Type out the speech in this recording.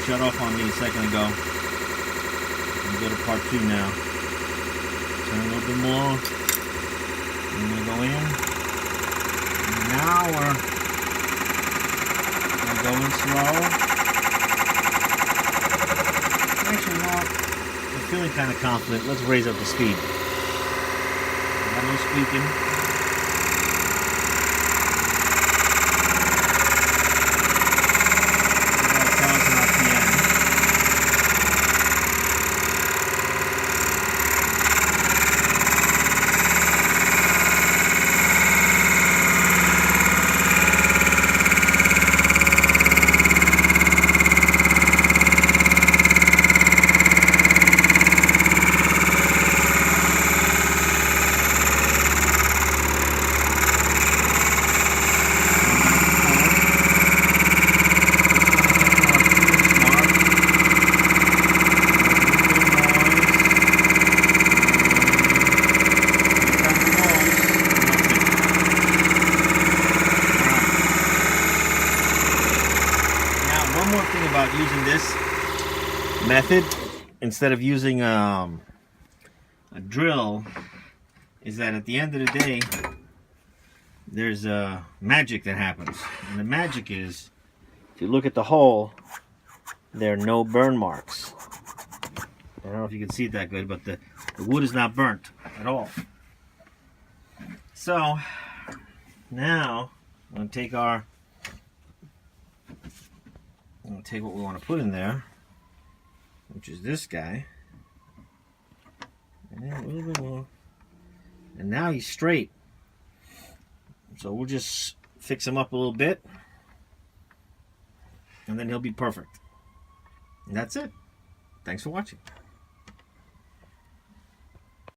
shut off on me a second ago. I'm going to go to part 2 now. Turn a little bit more. I'm going to go in. And now we're going slow. Actually, no, I'm feeling kind of confident. Let's raise up the speed. Got no squeaking. About using this method instead of using a drill is that at the end of the day there's a magic that happens, and the magic is, if you look at the hole, there are no burn marks. I don't know if you can see it that good, but the wood is not burnt at all. So now I'm going to take what we want to put in there, which is this guy, and a little bit more, and now he's straight. So we'll just fix him up a little bit, and then he'll be perfect. And that's it. Thanks for watching.